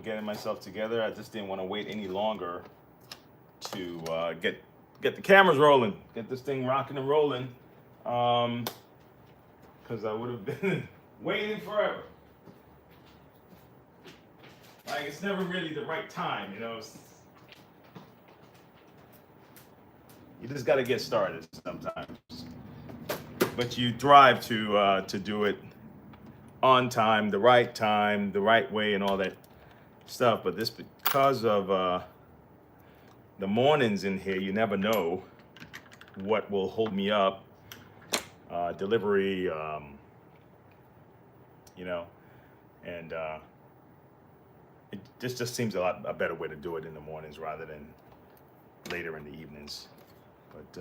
Getting myself together. I just didn't want to wait any longer to get the cameras rolling, get this thing rocking and rolling, because I would have been waiting forever. Like, it's never really the right time, you know. You just got to get started sometimes, but you thrive to do it on time, the right way, and all that stuff. But this, because of the mornings in here, you never know what will hold me up. Delivery, you know, and this just seems a better way to do it in the mornings rather than later in the evenings. But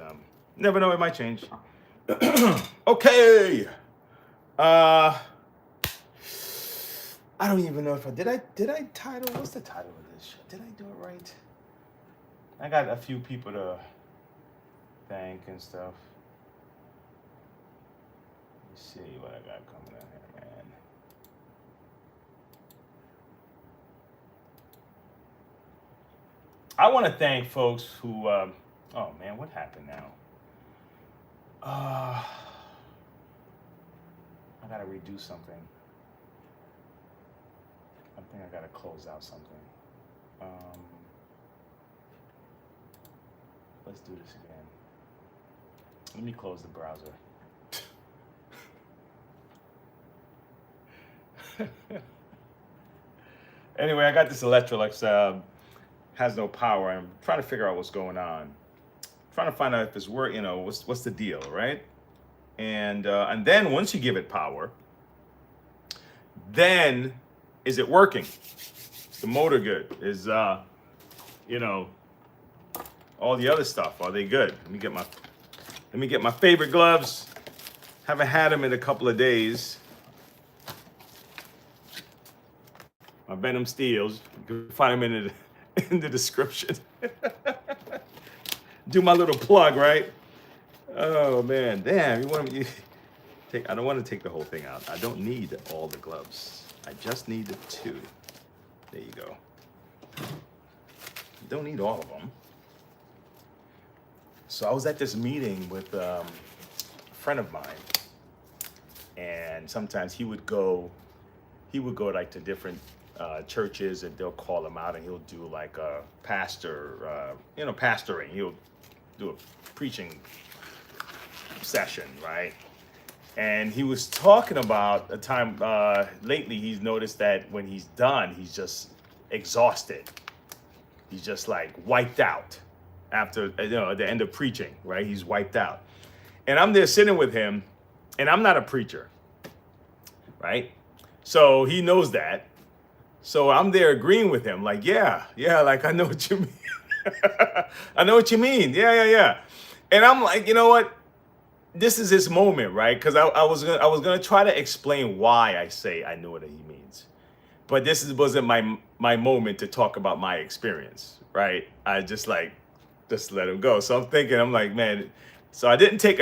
never know, it might change. Okay. I don't even know if did I title, what's the title of this show? Did I do it right? I got a few people to thank and stuff. Let's see what I got coming out here, man. I want to thank folks who, oh man, what happened now? I gotta redo something. I think I gotta close out something. Let's do this again. Let me close the browser. Anyway, I got this Electrolux, has no power. I'm trying to figure out what's going on. Trying to find out if it's work, you know, what's the deal, right? And then once you give it power, then is it working? Is the motor good? Is you know, all the other stuff, are they good? Let me get my favorite gloves. Haven't had them in a couple of days. My Venom Steels. You can find them in the description. Do my little plug, right? Oh man, damn! You take? I don't want to take the whole thing out. I don't need all the gloves. I just need the 2. There you go. Don't need all of them. So I was at this meeting with a friend of mine, and sometimes he would go like to different churches, and they'll call him out, and he'll do like a pastor, pastoring. He'll do a preaching session, right? And he was talking about a time lately he's noticed that when he's done, he's just exhausted. He's just like wiped out after, at the end of preaching, right? He's wiped out. And I'm there sitting with him, and I'm not a preacher, right? So he knows that. So I'm there agreeing with him, like, yeah, like, I know what you mean. I know what you mean. Yeah. And I'm like, you know what? This is his moment, right? Because I was gonna try to explain why I say I know what he means, but wasn't my moment to talk about my experience, right? I just let him go. So I'm like, man. So I didn't take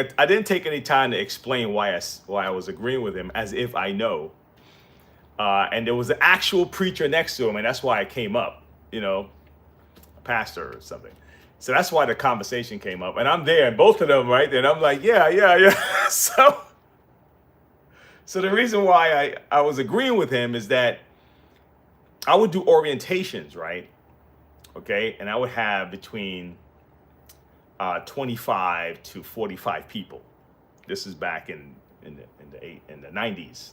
any time to explain why I was agreeing with him, as if I know. And there was an actual preacher next to him, and that's why I came up, a pastor or something. So that's why the conversation came up, and I'm there, and both of them, right? And I'm like, yeah. So the reason why I was agreeing with him is that I would do orientations, right? Okay, and I would have between 25 to 45 people. This is back in the 90s.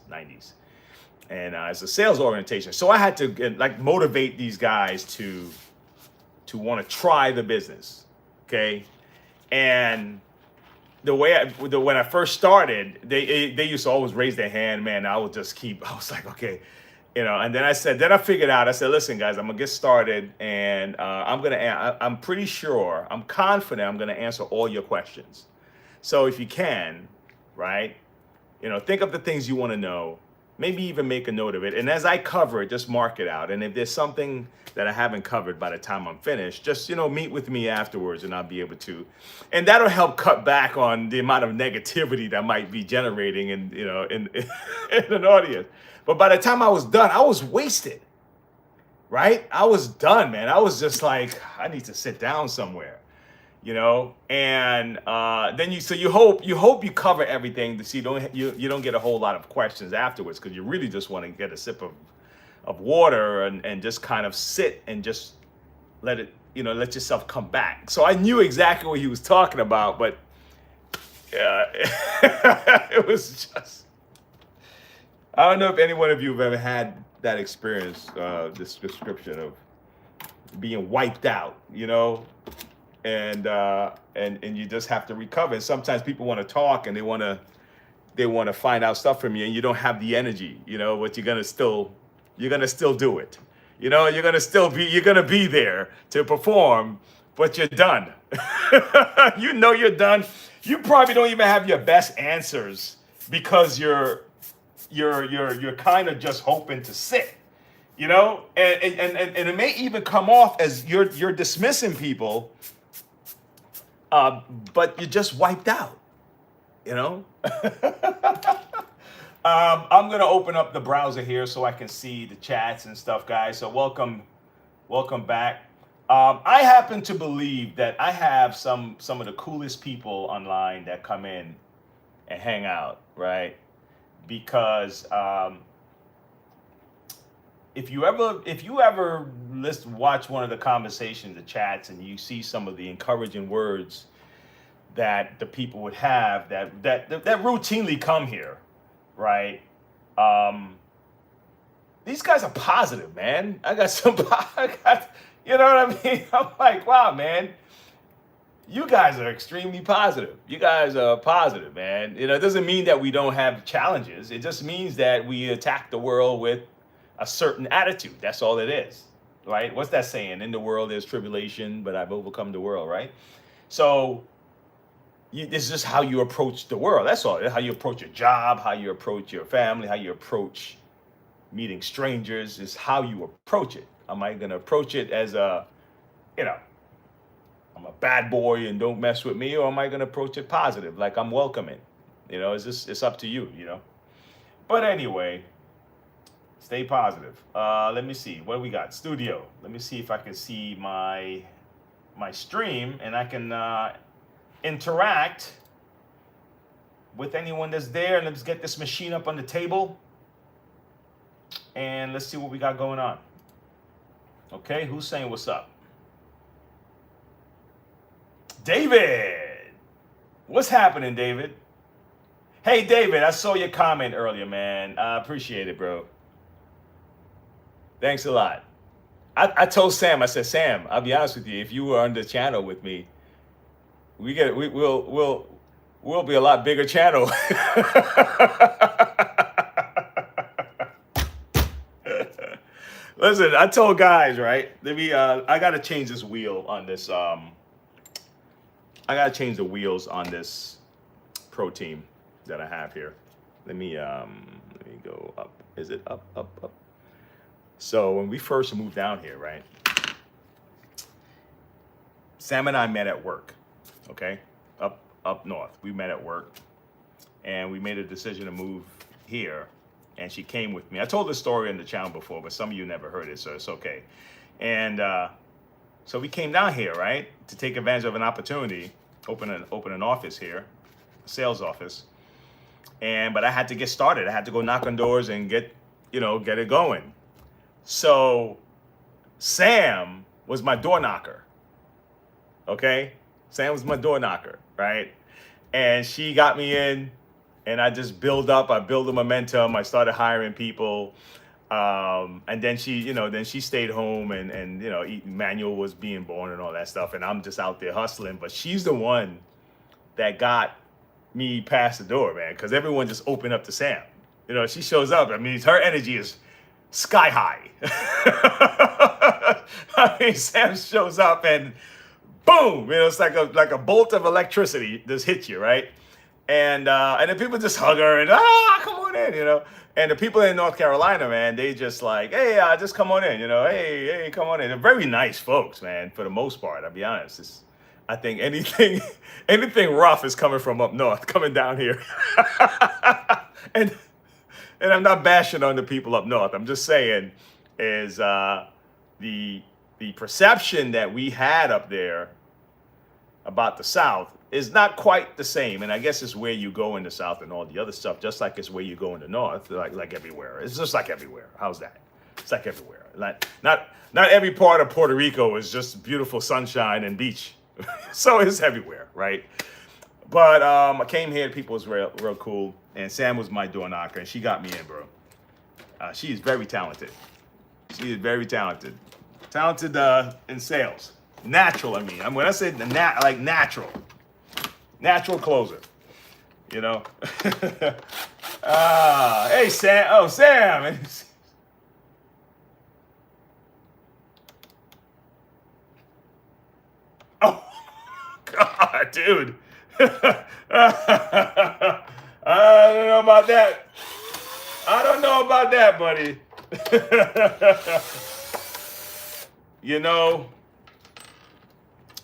And it's a sales orientation. So I had to motivate these guys to want to try the business, okay? And when I first started, they used to always raise their hand, man. I was like, okay, And then I figured out. I said, listen, guys, I'm gonna get started, and I'm pretty sure, I'm confident, I'm gonna answer all your questions. So if you can, right, think of the things you want to know. Maybe even make a note of it. And as I cover it, just mark it out. And if there's something that I haven't covered by the time I'm finished, just, meet with me afterwards, and I'll be able to. And that'll help cut back on the amount of negativity that might be generating in an audience. But by the time I was done, I was wasted. right? I was done, man. I was just like, I need to sit down somewhere, And then you hope you cover everything, so you don't get a whole lot of questions afterwards, because you really just want to get a sip of water, and just kind of sit and just let yourself come back. So I knew exactly what he was talking about, but it was just, I don't know if any one of you have ever had that experience, this description of being wiped out, and you just have to recover. And sometimes people want to talk, and they want to find out stuff from you, and you don't have the energy, but you're gonna still do it. You're gonna be there to perform, but you're done. You're done. You probably don't even have your best answers, because you're kind of just hoping to sit, and it may even come off as you're dismissing people, but you're just wiped out, you know. I'm gonna open up the browser here so I can see the chats and stuff, guys. So welcome back. I happen to believe that I have some of the coolest people online that come in and hang out, right? Because if you ever watch one of the conversations, the chats, and you see some of the encouraging words that the people would have that routinely come here, right? These guys are positive, man. You know what I mean? I'm like, wow, man, you guys are extremely positive. You guys are positive, man. It doesn't mean that we don't have challenges. It just means that we attack the world with a certain attitude. That's all it is, right? What's that saying? In the world there's tribulation, but I've overcome the world, right? So this is just how you approach the world. That's all. How you approach your job, how you approach your family, how you approach meeting strangers, is how you approach it. Am I going to approach it as I'm a bad boy and don't mess with me, or am I going to approach it positive, like I'm welcoming? It's up to you, But anyway, stay positive. Let me see. What do we got? Studio. Let me see if I can see my stream, and I can interact with anyone that's there. Let's get this machine up on the table, and let's see what we got going on. Okay, who's saying what's up? David! What's happening, David? Hey, David, I saw your comment earlier, man. I appreciate it, bro. Thanks a lot. I told Sam, I said, Sam, I'll be honest with you, if you were on the channel with me, we'll be a lot bigger channel. Listen, I told guys, right? I gotta change this wheel on this. I gotta change the wheels on this Pro Team that I have here. Let me go up. Is it up, up, up? So when we first moved down here, right? Sam and I met at work. Okay, up north. We met at work, and we made a decision to move here. And she came with me. I told this story in the channel before, but some of you never heard it, so it's okay. And so we came down here, right, to take advantage of an opportunity, open an office here, a sales office. But I had to get started. I had to go knock on doors and get it going. So Sam was my door knocker. Okay, Sam was my door knocker, right? And she got me in. And I just build the momentum. I started hiring people. And then she stayed home, and Emmanuel was being born and all that stuff. And I'm just out there hustling. But she's the one that got me past the door, man, because everyone just opened up to Sam. She shows up. I mean, her energy is sky high. I mean, Sam shows up and boom, it's like a bolt of electricity just hits you, right? And then people just hug her and come on in, And the people in North Carolina, man, they just like, hey, just come on in, hey, come on in. They're very nice folks, man, for the most part. I'll be honest. I think anything rough is coming from up north, coming down here. and I'm not bashing on the people up north. I'm just saying is the the perception that we had up there about the South is not quite the same. And I guess it's where you go in the South and all the other stuff, just like it's where you go in the North, like everywhere. It's just like everywhere. How's that? It's like everywhere. Like not every part of Puerto Rico is just beautiful sunshine and beach. So it's everywhere, right? But I came here, people was real cool, and Sam was my door knocker, and she got me in, bro. She is very talented. She is very talented. Talented in sales. Natural, I mean. When I say like natural. Natural closer. You know? Hey, Sam. Oh, Sam. Oh, God, dude. I don't know about that. I don't know about that, buddy. You know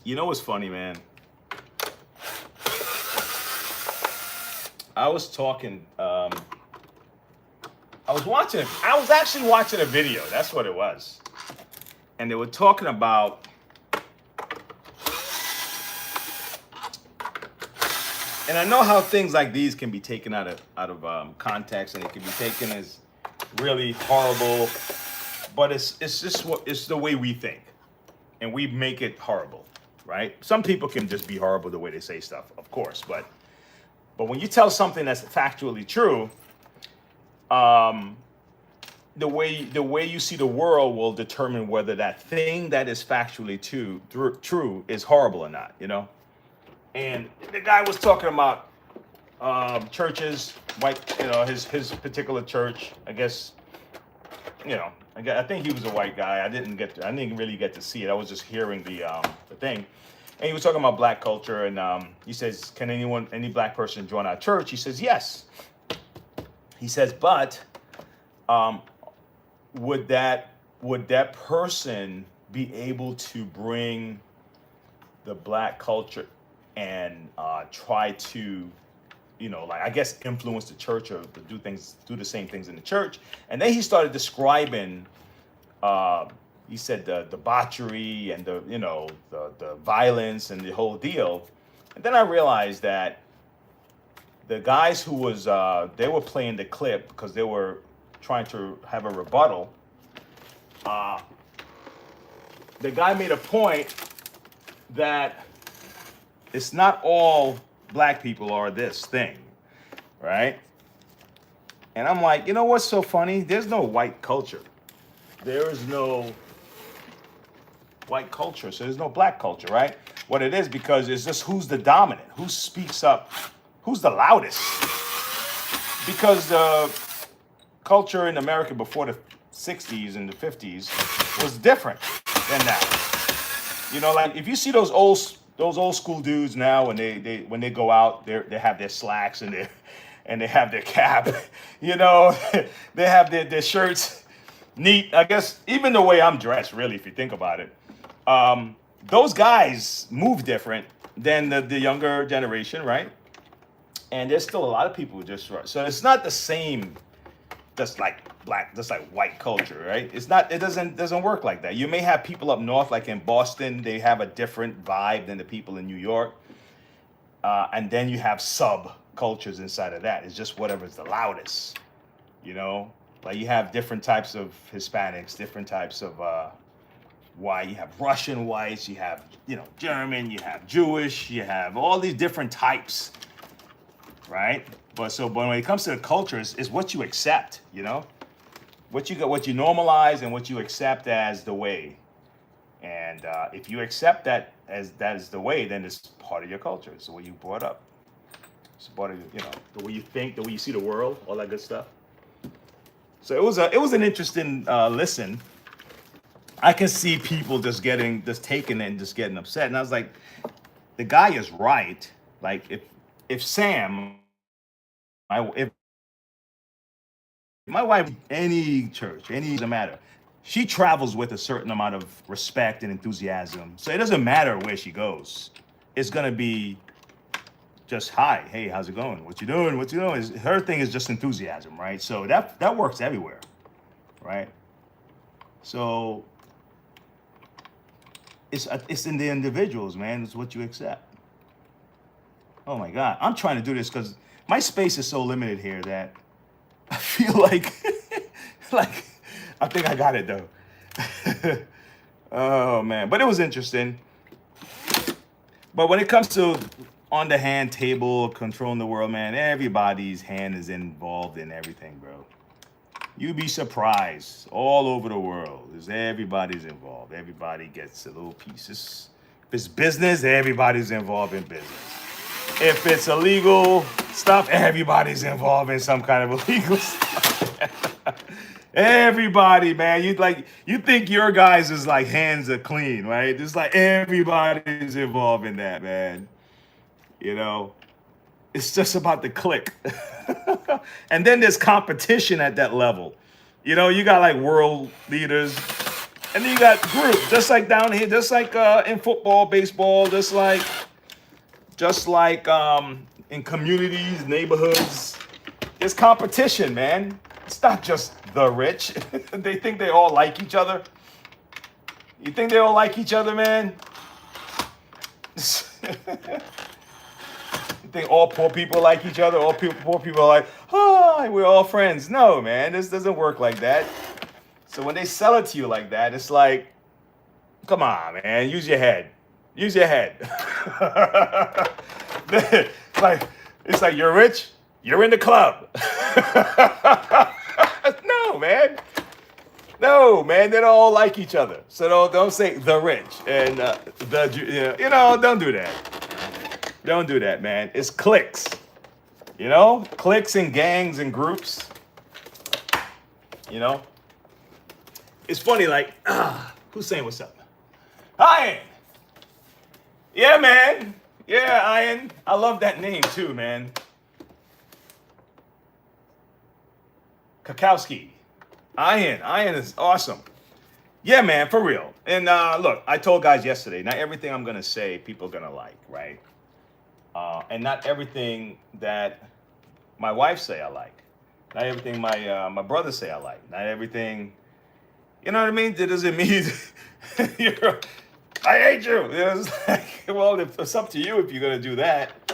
what's funny, man? I was talking, I was actually watching a video. That's what it was. And they were talking about, and I know how things like these can be taken out of context, and it can be taken as really horrible, but it's the way we think, and we make it horrible, right? Some people can just be horrible the way they say stuff, of course, but when you tell something that's factually true, the way you see the world will determine whether that thing that is factually true is horrible or not, you know? And the guy was talking about churches, his particular church. I guess, I think he was a white guy. I didn't really get to see it. I was just hearing the thing. And he was talking about black culture, and he says, "Can any black person join our church?" He says, "Yes." He says, "But would that person be able to bring the black culture and try to, I guess influence the church or do the same things in the church?" And then he started describing, he said the debauchery and the violence and the whole deal. And then I realized that the guys who was they were playing the clip because they were trying to have a rebuttal. The guy made a point that it's not all black people are this thing, right? And I'm like, you know what's so funny? There's no white culture. There is no white culture, so there's no black culture, right? What it is, because it's just who's the dominant, who speaks up, who's the loudest. Because the culture in America before the 60s and the 50s was different than that. Like if you see those old school dudes now, when they go out, they have their slacks and they have their cap, they have their shirts neat. I guess even the way I'm dressed, really, if you think about it, those guys move different than the younger generation, right? And there's still a lot of people who just right. So it's not the same, just like white culture, right? It's not. It doesn't work like that. You may have people up north, like in Boston, they have a different vibe than the people in New York, and then you have subcultures inside of that. It's just whatever's the loudest, Like you have different types of Hispanics, different types of white. You have Russian whites, you have German, you have Jewish, you have all these different types, right? But when it comes to the culture, it's what you accept, what you normalize and what you accept as the way. And if you accept that is the way, then it's part of your culture. It's the way you brought up. It's part of the way you think, the way you see the world, all that good stuff. So it was an interesting listen. I can see people just taking it and just getting upset, and I was like, the guy is right. Like if Sam, if my wife, any church, doesn't matter. She travels with a certain amount of respect and enthusiasm. So it doesn't matter where she goes. It's gonna be just hi, hey, how's it going? What you doing? What you doing? Her thing is just enthusiasm, right? So that works everywhere, right? So it's in the individuals, man. It's what you accept. Oh my God, I'm trying to do this because my space is so limited here that I feel like, like, I think I got it though. Oh man, but it was interesting. But when it comes to on the hand table, controlling the world, man, everybody's hand is involved in everything, bro. You'd be surprised. All over the world, everybody's involved. Everybody gets a little pieces. If it's business, everybody's involved in business. If it's illegal stuff, everybody's involved in some kind of illegal stuff. Everybody, man. You think your guys is like hands are clean, right? It's like everybody's involved in that, man. You know, it's just about the click. And then there's competition at that level. You know, you got like world leaders, and then you got groups, just like down here, just like in football, baseball, just like in communities, neighborhoods. There's competition, man. It's not just the rich. They think they all like each other. You think they all like each other, man? You think all poor people like each other? Poor people are like, oh, we're all friends. No, man, this doesn't work like that. So when they sell it to you like that, it's like, come on, man, use your head. Use your head. It's like you're rich, you're in the club. No, man. No, man, they don't all like each other. So don't say the rich and don't do that. Don't do that, man. It's cliques. You know? Cliques and gangs and groups. You know? It's funny, like, who's saying what's up? Ian! Yeah, man. Yeah, Ian. I love that name too, man. Kakowski. Ian is awesome. Yeah, man, for real. And look, I told guys yesterday, not everything I'm going to say people are going to like, right? And not everything that my wife say I like. Not everything my brother say I like. Not everything, you know what I mean? That doesn't mean I hate you. It's like, well, it's up to you if you're going to do that.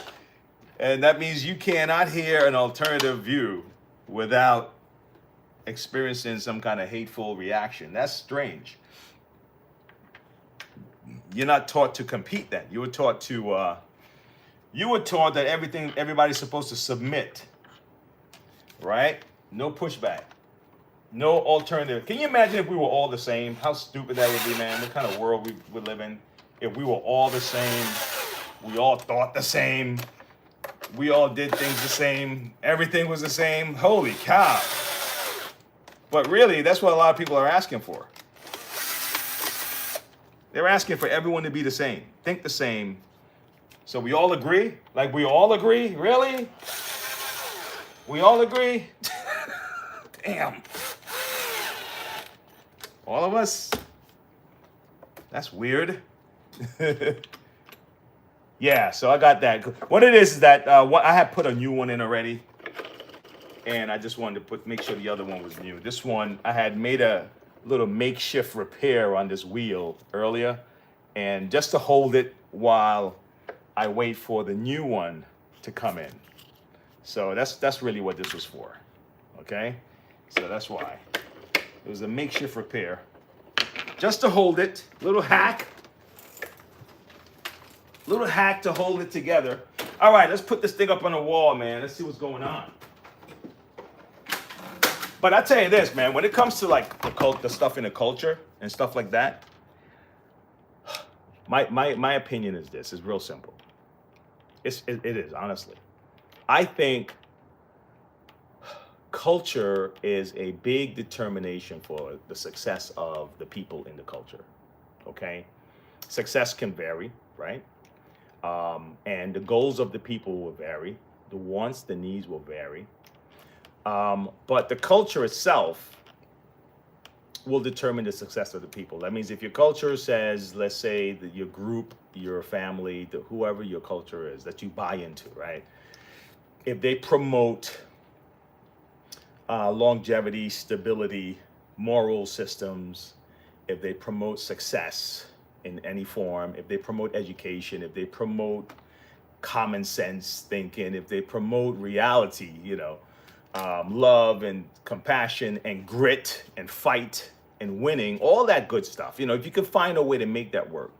And that means you cannot hear an alternative view without experiencing some kind of hateful reaction. That's strange. You're not taught to compete then. You were taught that everybody's supposed to submit, right? No pushback, no alternative. Can you imagine if we were all the same? How stupid that would be, man. What kind of world we would live in if we were all the same, we all thought the same, we all did things the same, everything was the same. Holy cow. But really, that's what a lot of people are asking for. They're asking for everyone to be the same, think the same. So we all agree? Like we all agree? Really? We all agree? Damn. All of us? That's weird. Yeah, so I got that. What it is that I had put a new one in already. And I just wanted to make sure the other one was new. This one, I had made a little makeshift repair on this wheel earlier. And just to hold it while I wait for the new one to come in. So that's really what this was for. Okay? So that's why. It was a makeshift repair. Just to hold it. Little hack. Little hack to hold it together. All right, let's put this thing up on the wall, man. Let's see what's going on. But I tell you this, man, when it comes to like the stuff in the culture and stuff like that, my opinion is this. It's real simple. It is, honestly. I think culture is a big determination for the success of the people in the culture, okay? Success can vary, right? And the goals of the people will vary. The wants, the needs will vary. But the culture itself will determine the success of the people. That means if your culture says, let's say that your group, your family, whoever your culture is that you buy into, right? If they promote longevity, stability, moral systems, if they promote success, in any form, if they promote education, if they promote common sense thinking, if they promote reality, love and compassion and grit and fight and winning, all that good stuff. If you can find a way to make that work,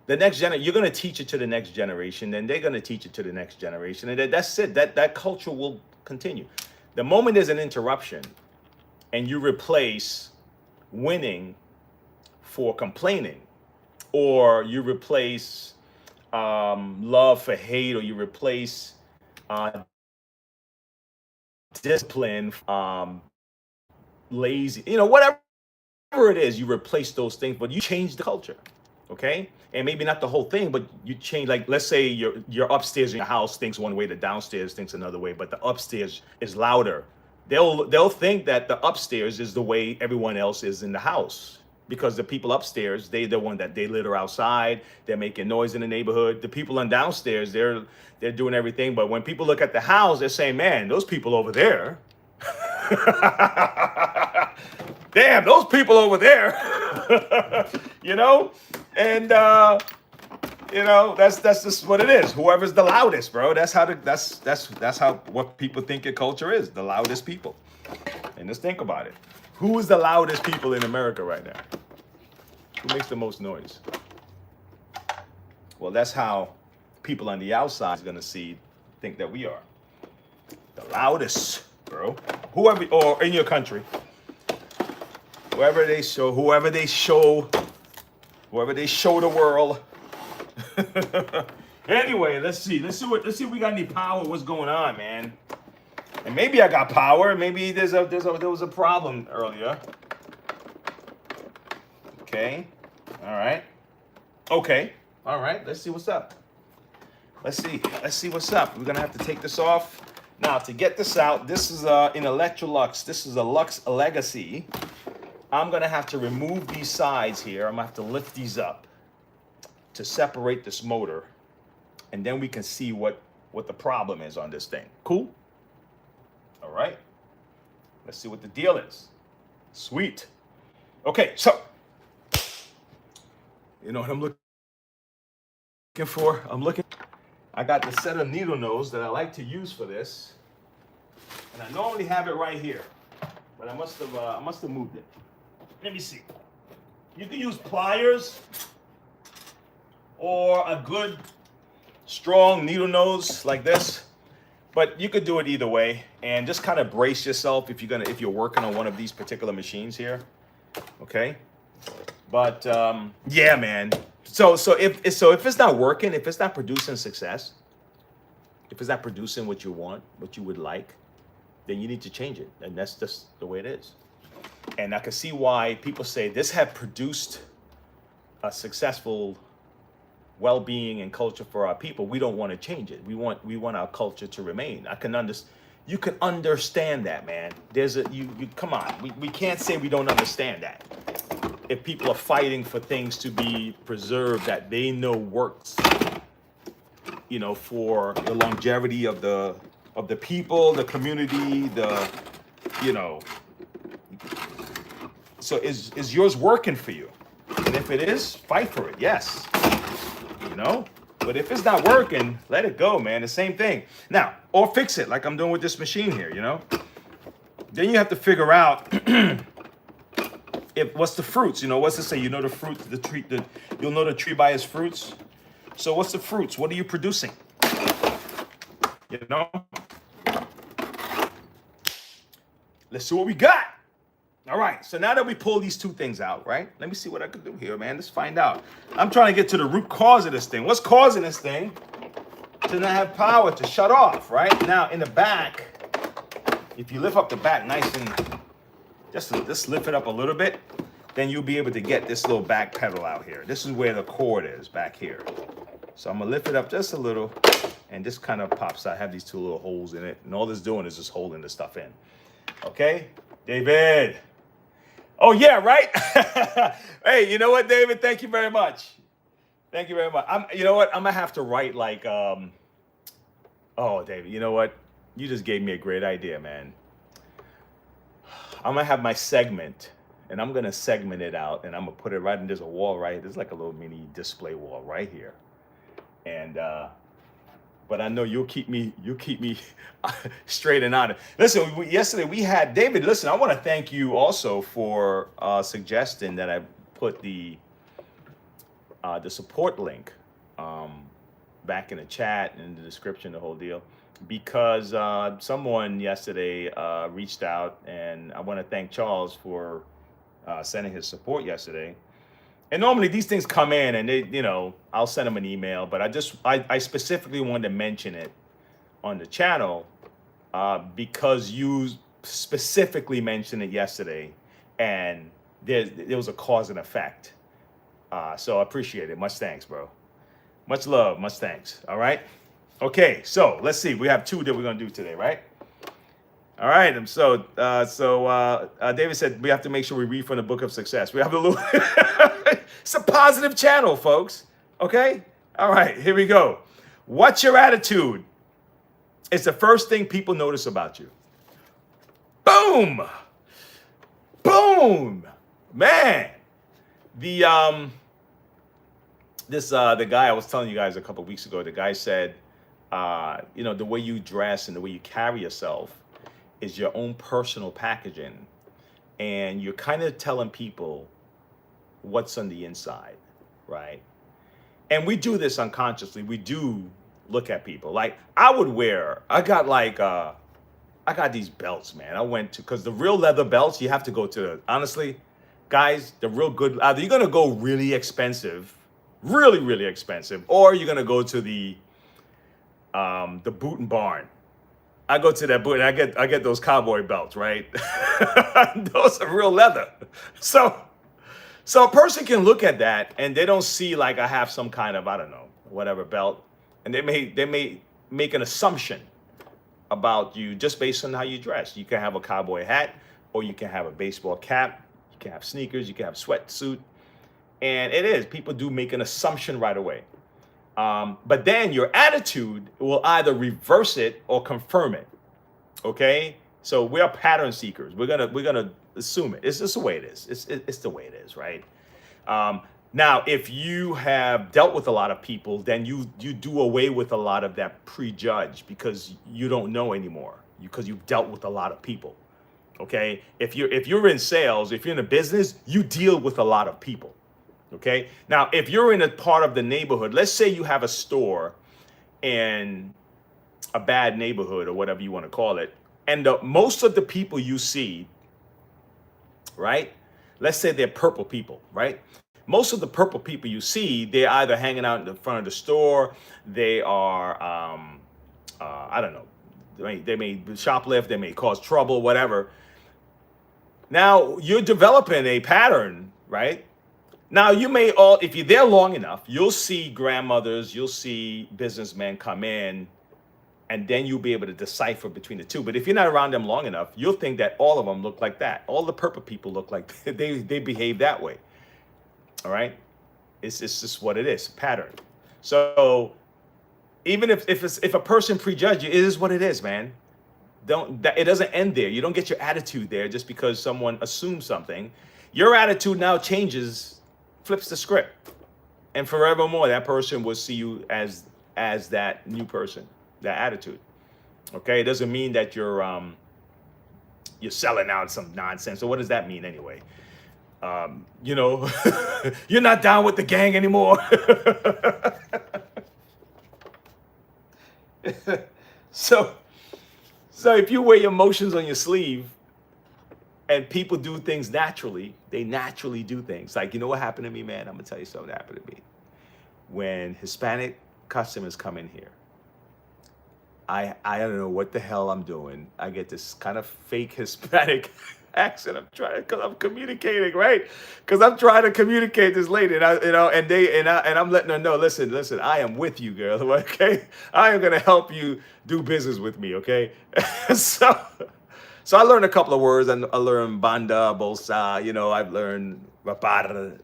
the next generation, you're going to teach it to the next generation, then they're going to teach it to the next generation, and that's it. That culture will continue. The moment there's an interruption, and you replace winning for complaining, or you replace love for hate, or you replace discipline, lazy, whatever it is, you replace those things, but you change the culture, okay? And maybe not the whole thing, but you change. Like, let's say your upstairs in your house thinks one way, the downstairs thinks another way, but the upstairs is louder. They'll think that the upstairs is the way everyone else is in the house, because the people upstairs, they're the one that they litter outside, they're making noise in the neighborhood. The people on downstairs, they're doing everything. But when people look at the house, they're saying, man, those people over there, damn, those people over there, and that's just what it is. Whoever's the loudest, bro. That's how what people think your culture is. The loudest people. And just think about it. Who is the loudest people in America right now? Who makes the most noise? Well, that's how people on the outside is gonna think that we are the loudest, bro. Whoever, or in your country, whoever they show the world. Anyway, let's see if we got any power. What's going on, man? And maybe I got power. Maybe there was a problem earlier. Okay. All right. Okay. All right. Let's see what's up. Let's see what's up. We're gonna have to take this off. Now, to get this out, this is in Electrolux. This is a Lux Legacy. I'm gonna have to remove these sides here. I'm gonna have to lift these up to separate this motor, and then we can see what the problem is on this thing. Cool? All right. Let's see what the deal is. Sweet. Okay, so you know what I'm looking for? I got the set of needle nose that I like to use for this, and I normally have it right here, but I must have moved it. Let me see. You can use pliers or a good strong needle nose like this, but you could do it either way, and just kind of brace yourself if you're working on one of these particular machines here. Okay. But yeah, man. So if it's not working, if it's not producing success, if it's not producing what you want, what you would like, then you need to change it. And that's just the way it is. And I can see why people say this had produced a successful well-being and culture for our people. We don't want to change it. We want our culture to remain. You can understand that, man. You come on. We can't say we don't understand that. If people are fighting for things to be preserved that they know works, for the longevity of the people, the community, So is yours working for you? And if it is, fight for it. Yes. But if it's not working, let it go, man. The same thing. Now, or fix it like I'm doing with this machine here, Then you have to figure out what's the fruits, what's it say? The fruit, the tree, you'll know the tree by its fruits. So what's the fruits? What are you producing? Let's see what we got. All right, so now that we pull these two things out, right? Let me see what I can do here, man. Let's find out. I'm trying to get to the root cause of this thing. What's causing this thing to not have power, to shut off, right? Now, in the back, if you lift up the back nice and just lift it up a little bit, then you'll be able to get this little back pedal out here. This is where the cord is, back here. So I'm gonna lift it up just a little, and this kind of pops out. I have these two little holes in it, and all this doing is just holding the stuff in. Okay, David. Oh yeah, right. Hey, you know what, David? Thank you very much. Thank you very much. You know what? I'm gonna have to write like, oh, David, you know what? You just gave me a great idea, man. I'm gonna have my segment, and I'm gonna segment it out, and I'm gonna put it right in. There's a wall right. There's like a little mini display wall right here, and but I know you'll keep me straight and honest. Listen, yesterday we had David. Listen, I want to thank you also for suggesting that I put the support link back in the chat and in the description, the whole deal, because someone yesterday reached out, and I want to thank Charles for sending his support yesterday. And normally these things come in, and they, I'll send them an email, but I specifically wanted to mention it on the channel because you specifically mentioned it yesterday, and there was a cause and effect. So I appreciate it. Much thanks, bro. Much love, much thanks. All right. Okay, so let's see. We have 2 that we're gonna do today, right? All right. And so David said we have to make sure we read from the Book of Success. We have a little. It's a positive channel, folks. Okay. All right. Here we go. What's your attitude? It's the first thing people notice about you. Boom. Boom. Man. The guy I was telling you guys a couple of weeks ago, the guy said, the way you dress and the way you carry yourself is your own personal packaging, and you're kind of telling people what's on the inside, right? And we do this unconsciously. We do look at people. Like I got these belts, man. I went to, because the real leather belts, you have to go to, honestly, guys, the real good, either you're gonna go really expensive, really, really expensive, or you're gonna go to the Boot and Barn. I go to that boot and I get those cowboy belts, right? Those are real leather. So a person can look at that and they don't see like I have some kind of, I don't know, whatever belt, and they may make an assumption about you just based on how you dress. You can have a cowboy hat, or you can have a baseball cap, you can have sneakers, you can have sweatsuit, and people do make an assumption right away. But then your attitude will either reverse it or confirm it. Okay, so we are pattern seekers. We're gonna assume it. It's just the way it is. It's the way it is, right? Now, if you have dealt with a lot of people, then you do away with a lot of that prejudge because you don't know anymore because you've dealt with a lot of people. Okay, if you're in sales, if you're in a business, you deal with a lot of people. Okay. Now, if you're in a part of the neighborhood, let's say you have a store in a bad neighborhood or whatever you want to call it, and most of the people you see, right? Let's say they're purple people, right? Most of the purple people you see, they're either hanging out in the front of the store, they are, I don't know, they may shoplift, they may cause trouble, whatever. Now, you're developing a pattern, right? Now, if you're there long enough, you'll see grandmothers, you'll see businessmen come in, and then you'll be able to decipher between the two. But if you're not around them long enough, you'll think that all of them look like that. All the purple people look like they behave that way. All right? It's just what it is, pattern. So even if a person prejudges you, it is what it is, man. It doesn't end there. You don't get your attitude there just because someone assumes something. Your attitude now changes, flips the script, and forevermore that person will see you as that new person, that attitude. Okay, it doesn't mean that you're selling out some nonsense. So what does that mean anyway? You're not down with the gang anymore. So if you wear your emotions on your sleeve, and people do things naturally, they naturally do things. Like, you know what happened to me, man? I'm gonna tell you something that happened to me. When Hispanic customers come in here, I don't know what the hell I'm doing. I get this kind of fake Hispanic accent. Because I'm communicating, right? Because I'm trying to communicate this lady, and I'm letting her know, listen, I am with you, girl. Okay, I am gonna help you do business with me. Okay, So I learned a couple of words, and I learned banda, bolsa, I've learned rapara,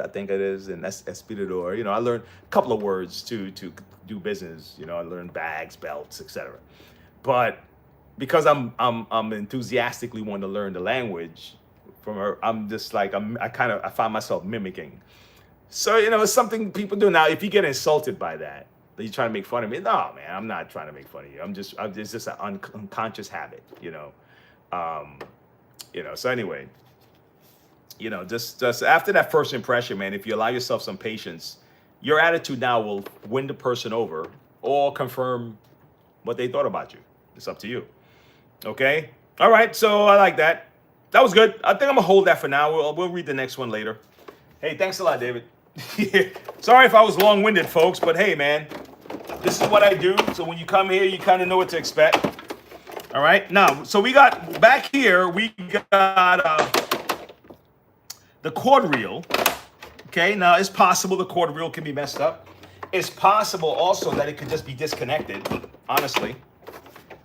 I think it is, and that's espirador. I learned a couple of words to do business. I learned bags, belts, etc. But because I'm enthusiastically want to learn the language from her. I'm just like, I find myself mimicking. So, it's something people do. Now, if you get insulted by that, you trying to make fun of me. No, man, I'm not trying to make fun of you. It's just an unconscious habit, So anyway, just after that first impression, man, if you allow yourself some patience, your attitude now will win the person over or confirm what they thought about you. It's up to you. Okay? All right, so I like that. That was good. I think I'm gonna hold that for now. We'll read the next one later. Hey, thanks a lot, David. Sorry if I was long-winded, folks, but hey, man, this is what I do. So when you come here, you kind of know what to expect. All right. Now, so we got back here. We got the cord reel. Okay. Now it's possible the cord reel can be messed up. It's possible also that it could just be disconnected. Honestly.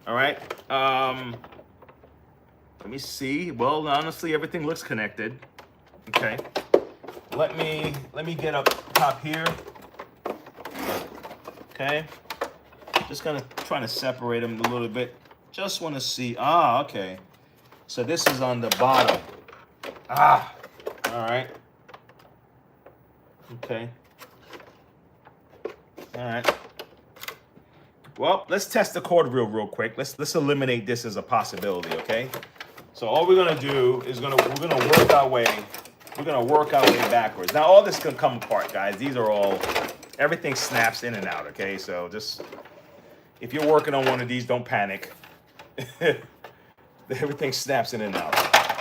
All right. Let me see. Well, honestly, everything looks connected. Okay. Let me get up top here. Okay. Just kind of trying to separate them a little bit. Just want to see. Ah, okay. So this is on the bottom. Ah. All right. Okay. All right. Well, let's test the cord reel real quick. Let's eliminate this as a possibility, okay? So all we're gonna do is we're gonna work our way. We're gonna work our way backwards. Now all this can come apart, guys. These are all, everything snaps in and out, okay? So just, if you're working on one of these, don't panic. Everything snaps in and out,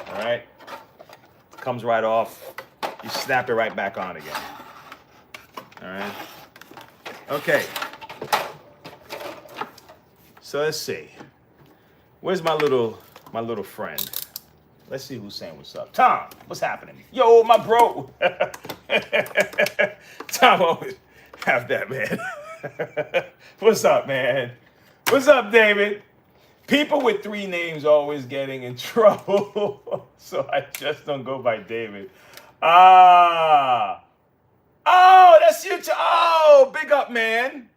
all right? Comes right off. You snap it right back on again. All right? Okay. So let's see. Where's my little friend? Let's see who's saying what's up. Tom, what's happening? Yo, my bro. Tom always have that, man. What's up, man? What's up, David? People with 3 names always getting in trouble. So I just don't go by David. Ah. Oh, that's you. Oh, big up, man.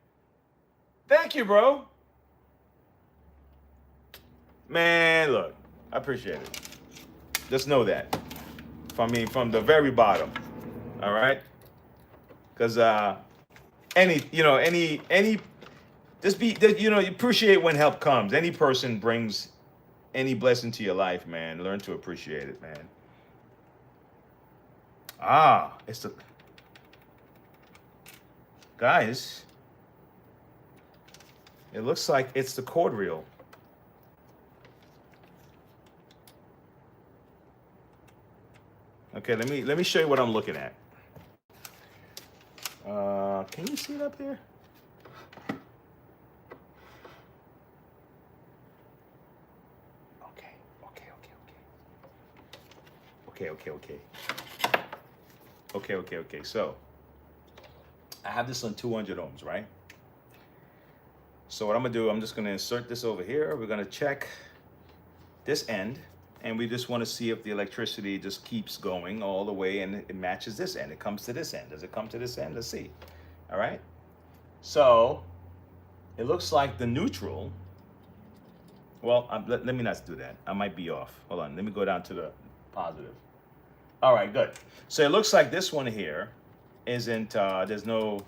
Thank you, bro. Man, look, I appreciate it. Just know that. From the very bottom. All right? Because you appreciate when help comes. Any person brings any blessing to your life, man. Learn to appreciate it, man. Ah, it's the guys. It looks like it's the cord reel. Okay, let me show you what I'm looking at. Can you see it up here? Okay. So I have this on 200 ohms, right? So what I'm gonna do, I'm just gonna insert this over here. We're gonna check this end, and we just want to see if the electricity just keeps going all the way and it matches this end. It comes to this end. Does it come to this end? Let's see. All right. So it looks like the neutral. Well, let me not do that. I might be off. Hold on. Let me go down to the positive. All right, good. So it looks like this one here isn't, there's no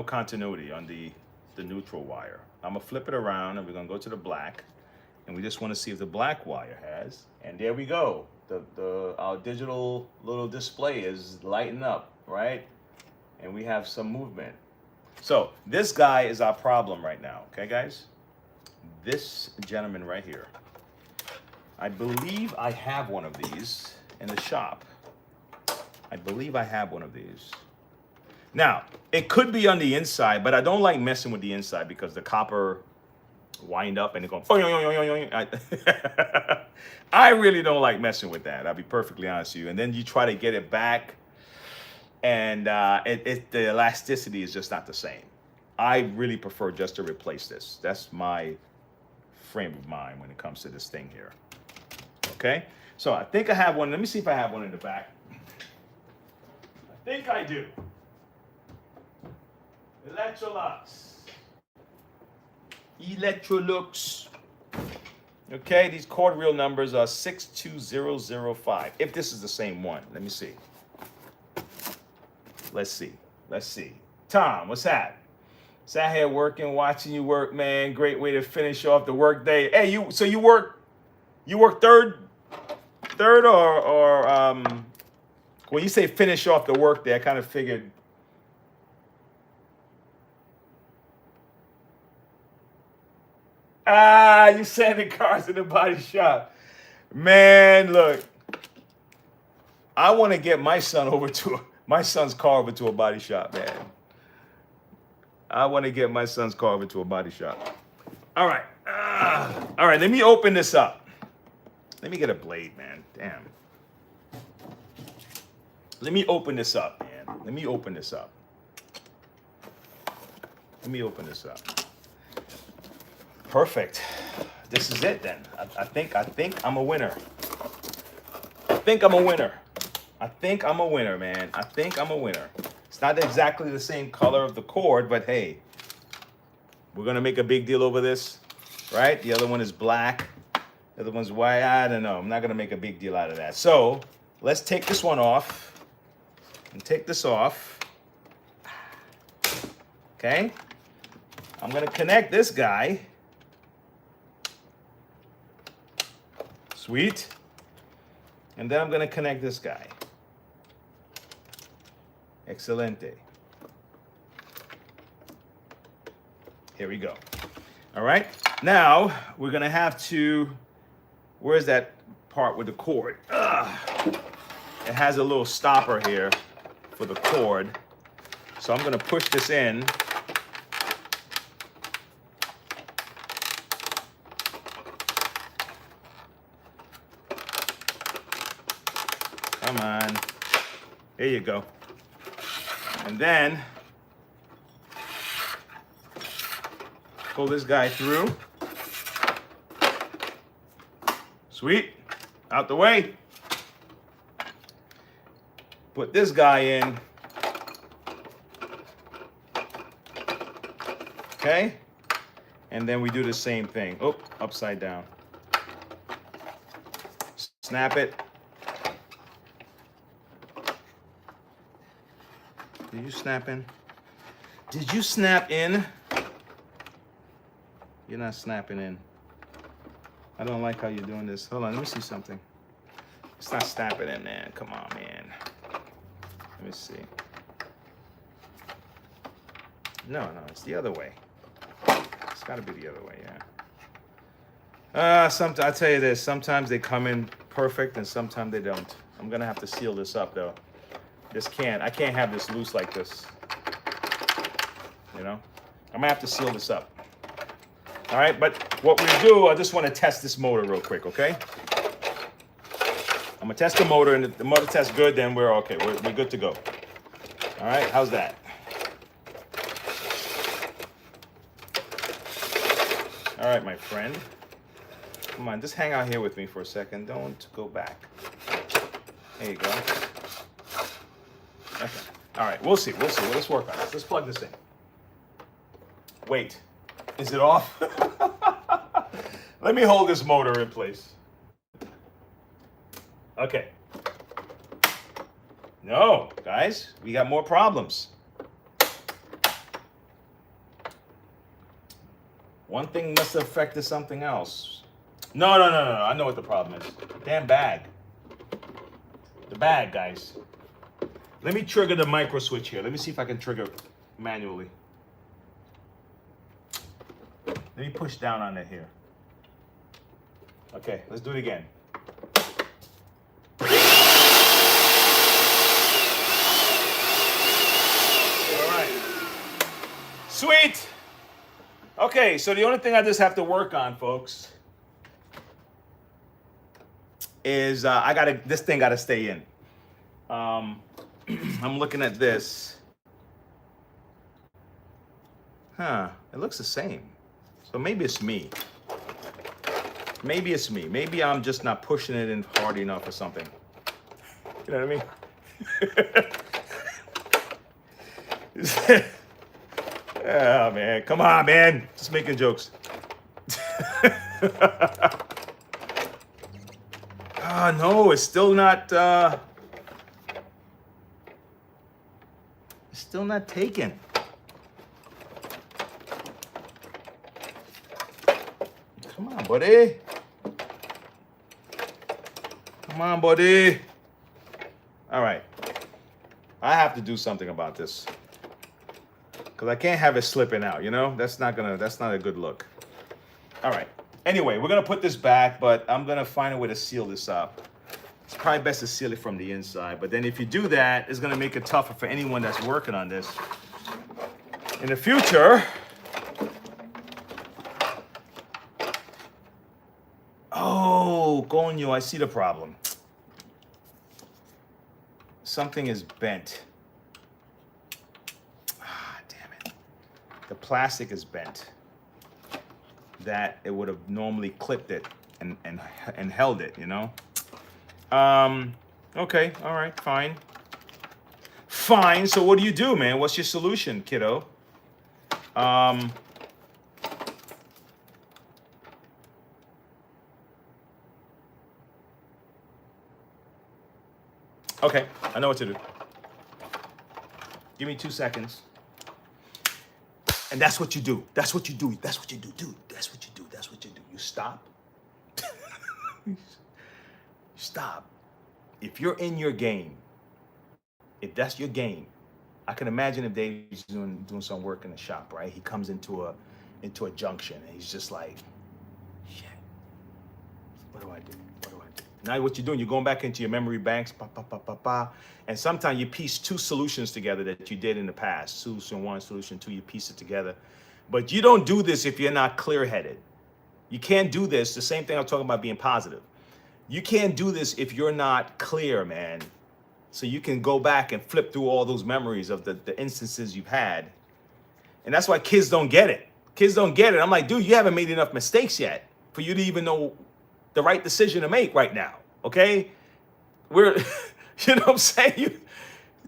continuity on the neutral wire. I'm gonna flip it around and we're gonna go to the black, and we just want to see if the black wire has, and there we go. Our digital little display is lighting up, right? And we have some movement. So this guy is our problem right now, okay, guys? This gentleman right here. I believe I have one of these in the shop. I believe I have one of these. Now, it could be on the inside, but I don't like messing with the inside because the copper wind up and it goes. I really don't like messing with that. I'll be perfectly honest with you. And then you try to get it back, and the elasticity is just not the same. I really prefer just to replace this. That's my frame of mind when it comes to this thing here. Okay, so I think I have one. Let me see if I have one in the back. I think I do. Electrolux. Okay, these cord reel numbers are 62005. If this is the same one, let me see. Let's see. Tom, what's that? Sat here working, watching you work, man. Great way to finish off the work day. Hey, you work third or when you say finish off the work day, I kind of figured. You sanding cars in the body shop. Man, look. I want to get my son's car over to a body shop, man. I want to get my son's car over to a body shop. All right. All right, let me open this up. Let me get a blade, man. Damn. Let me open this up, man. Let me open this up. Perfect. This is it then. I think I'm a winner. I think I'm a winner, man. I think I'm a winner. It's not exactly the same color of the cord, but hey, we're gonna make a big deal over this, right? The other one is black. The other one's white. I don't know. I'm not gonna make a big deal out of that. So let's take this one off and take this off. Okay. I'm gonna connect this guy. Sweet. And then I'm gonna connect this guy. Excelente. Here we go. All right. Now we're gonna have to. Where's that part with the cord? It has a little stopper here for the cord. So I'm gonna push this in. Come on. There you go. And then pull this guy through. Sweet. Out the way. Put this guy in. Okay. And then we do the same thing. Oh, upside down. Snap it. Did you snap in? Did you snap in? You're not snapping in. I don't like how you're doing this. Hold on, let me see something. It's not snapping in, man. Come on, man. Let me see. No, it's the other way. It's got to be the other way, yeah. I tell you this. Sometimes they come in perfect, and sometimes they don't. I'm gonna have to seal this up, though. I can't have this loose like this. You know? I'm gonna have to seal this up. All right, but what we do, I just want to test this motor real quick, okay? I'm gonna test the motor, and if the motor tests good, then we're okay. We're good to go. All right, how's that? All right, my friend. Come on, just hang out here with me for a second. Don't go back. There you go. Okay. All right, we'll see. Well, let's work on this. Let's plug this in. Wait, is it off? Let me hold this motor in place. Okay. No, guys, we got more problems. One thing must have affected something else. No. I know what the problem is. Damn bag. The bag, guys. Let me trigger the micro switch here. Let me see if I can trigger manually. Let me push down on it here. Okay, let's do it again. All right. Sweet. Okay, so the only thing I just have to work on, folks, is this thing gotta stay in. I'm looking at this. It looks the same. So maybe it's me. Maybe I'm just not pushing it in hard enough or something. You know what I mean? Oh, man. Come on, man. Just making jokes. No, it's still not taken. Come on, buddy. Come on, buddy. All right. I have to do something about this. Because I can't have it slipping out, you know? That's not a good look. All right. Anyway, we're going to put this back, but I'm going to find a way to seal this up. It's probably best to seal it from the inside. But then if you do that, it's going to make it tougher for anyone that's working on this. In the future... Oh, coño, I see the problem. Something is bent. Ah, damn it. The plastic is bent. That it would have normally clipped it and held it, you know? Okay, all right, fine. Fine, so what do you do, man? What's your solution, kiddo? Okay, I know what to do. Give me 2 seconds. And that's what you do. That's what you do. That's what you do, dude. That's what you do. That's what you do. You stop. Stop. If you're in your game, if that's your game, I can imagine if Dave's doing some work in the shop, right? He comes into a junction and he's just like, shit. What do I do? What do I do? Now what you're doing, you're going back into your memory banks, and sometimes you piece two solutions together that you did in the past. Solution one, solution two, you piece it together. But you don't do this if you're not clear-headed. You can't do this. The same thing I'm talking about being positive. You can't do this if you're not clear, man. So you can go back and flip through all those memories of the instances you've had. And that's why kids don't get it. Kids don't get it. I'm like, dude, you haven't made enough mistakes yet for you to even know the right decision to make right now, okay? We're, you know what I'm saying?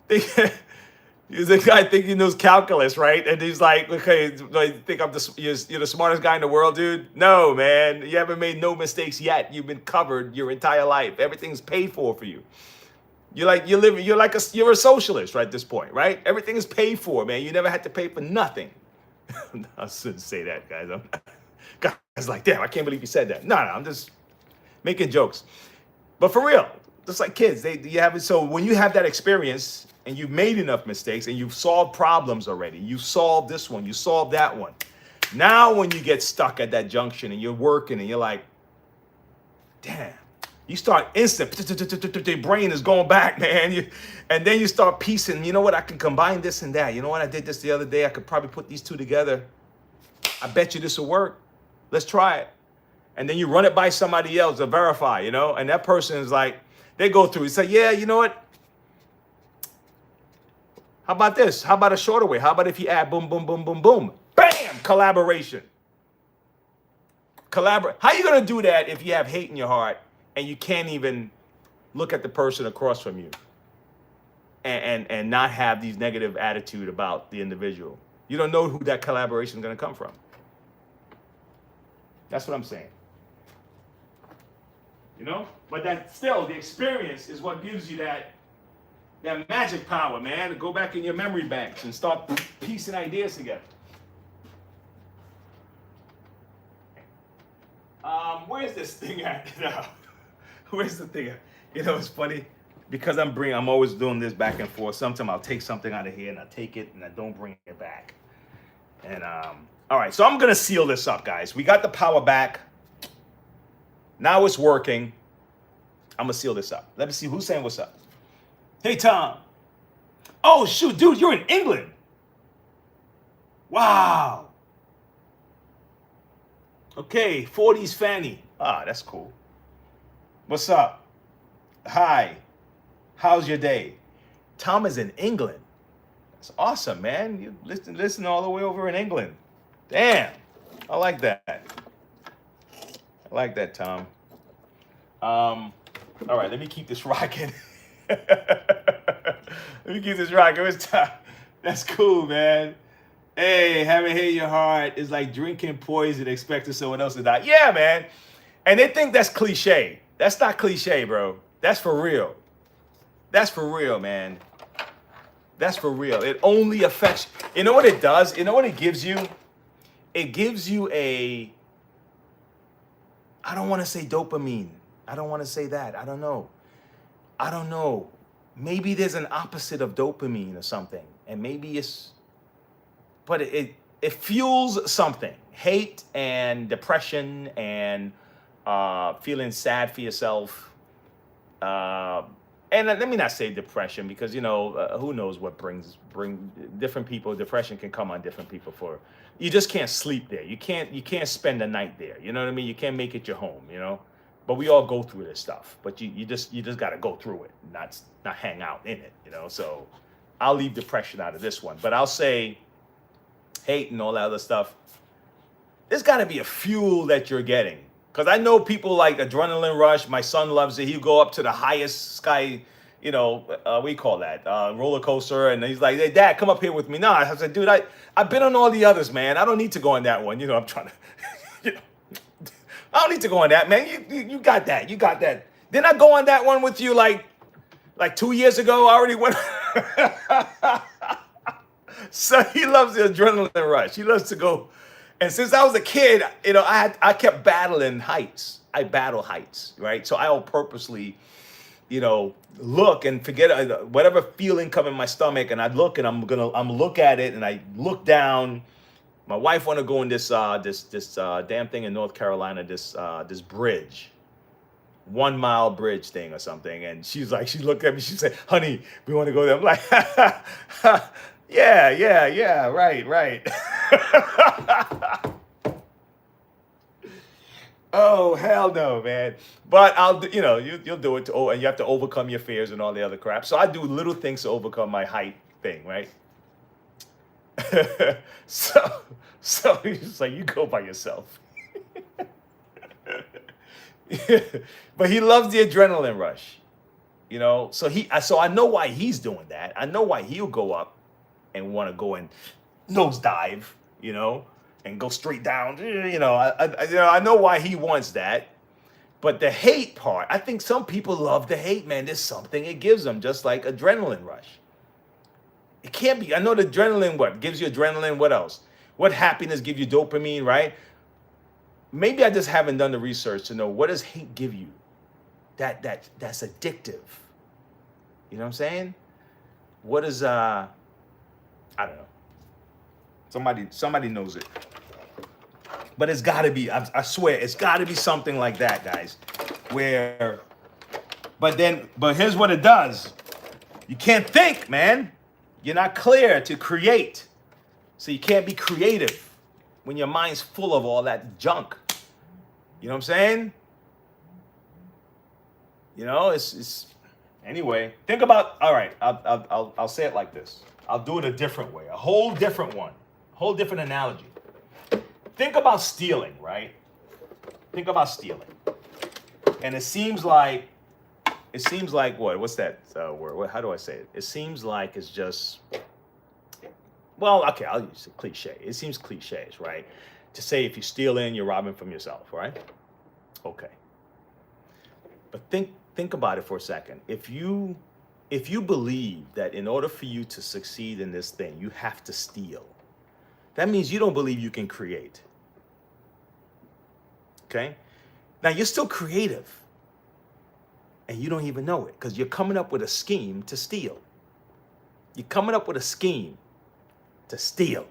He's the guy thinking he knows calculus, right? And he's like, okay, do I think you're the smartest guy in the world, dude? No, man, you haven't made no mistakes yet. You've been covered your entire life. Everything's paid for you. You're a socialist right at this point, right? Everything is paid for, man. You never had to pay for nothing. I shouldn't say that, guys. Guys like, damn, I can't believe you said that. No, I'm just making jokes. But for real, just like kids, you have it. So when you have that experience and you've made enough mistakes and you've solved problems already, you solved this one, you solved that one. Now when you get stuck at that junction and you're working and you're like, damn, you start your brain is going back, man. And then you start piecing, you know what, I can combine this and that. You know what, I did this the other day. I could probably put these two together. I bet you this will work. Let's try it. And then you run it by somebody else to verify, you know, and that person is like, they go through, say, yeah, you know what? How about this? How about a shorter way? How about if you add boom, boom, boom, boom, boom? Bam! Collaboration. How you going to do that if you have hate in your heart and you can't even look at the person across from you and not have these negative attitude about the individual? You don't know who that collaboration is going to come from. That's what I'm saying. You know? But that still, the experience is what gives you that magic power, man, to go back in your memory banks and start piecing ideas together. Where's this thing at now? Where's the thing at? You know, it's funny because I'm always doing this back and forth. Sometimes I'll take something out of here and I take it and I don't bring it back. And all right, so I'm gonna seal this up, guys. We got the power back. Now it's working. I'm gonna seal this up. Let me see who's saying what's up. Hey, Tom. Oh, shoot, dude, you're in England. Wow. Okay, 40s Fanny. Ah, that's cool. What's up? Hi. How's your day? Tom is in England. That's awesome, man. You listen all the way over in England. Damn. I like that. I like that, Tom. All right, let me keep this rocking. Let me keep this rocking. That's cool, man. Hey, having hate in your heart is like drinking poison, expecting someone else to die. Yeah, man. And they think that's cliche. That's not cliche, bro. That's for real. That's for real, man. That's for real. It only affects, you know what it does? You know what it gives you? It gives you a, I don't want to say dopamine. I don't want to say that. I don't know. I don't know. Maybe there's an opposite of dopamine or something. And maybe it's, but it fuels something. Hate and depression and feeling sad for yourself. And let me not say depression because who knows what bring different people. Depression can come on different people. For you just can't sleep there. You can't spend the night there. You know what I mean? You can't make it your home. But we all go through this stuff. But you just got to go through it, not hang out in it. So I'll leave depression out of this one. But I'll say hate and all that other stuff. There's got to be a fuel that you're getting. Because I know people like adrenaline rush. My son loves it. He'll go up to the highest sky, we call that roller coaster. And he's like, hey, Dad, come up here with me. No, I said, dude, I've been on all the others, man. I don't need to go on that one. I'm trying to, I don't need to go on that, man. You got that. You got that. Didn't I go on that one with you like 2 years ago? I already went. So he loves the adrenaline rush. He loves to go. And since I was a kid, I kept battling heights. I battle heights, right? So I'll purposely, look and forget whatever feeling come in my stomach, and I look and I'm look at it, and I look down. My wife want to go in this damn thing in North Carolina, this bridge, 1 mile bridge thing or something, and she looked at me, she said, "Honey, we want to go there." I'm like, yeah, right. Oh, hell no, man. But you'll do it and you have to overcome your fears and all the other crap. So I do little things to overcome my height thing, right? so he's like, you go by yourself. But he loves the adrenaline rush, so I know why he's doing that. I know why he'll go up and want to go and nosedive, and go straight down. I know why he wants that. But the hate part, I think some people love the hate, man. There's something it gives them, just like adrenaline rush. It can't be. I know the adrenaline, gives you adrenaline? What else? What happiness give you dopamine, right? Maybe I just haven't done the research to know, what does hate give you? That's addictive. You know what I'm saying? What is I don't know. Somebody knows it. But it's got to be, I swear, it's got to be something like that, guys. But here's what it does. You can't think, man. You're not clear to create. So you can't be creative when your mind's full of all that junk. You know what I'm saying? It's anyway, think about, all right, I'll say it like this. I'll do it a different way, a whole different one, whole different analogy. Think about stealing, right? Think about stealing. And it seems like what? What's that word? How do I say it? It seems like it's just, well, okay, I'll use a cliche. It seems cliches, right? To say if you're stealing, you're robbing from yourself, right? Okay. But think about it for a second. If you believe that in order for you to succeed in this thing, you have to steal, that means you don't believe you can create. Okay? Now you're still creative, and you don't even know it because you're coming up with a scheme to steal. You're coming up with a scheme to steal.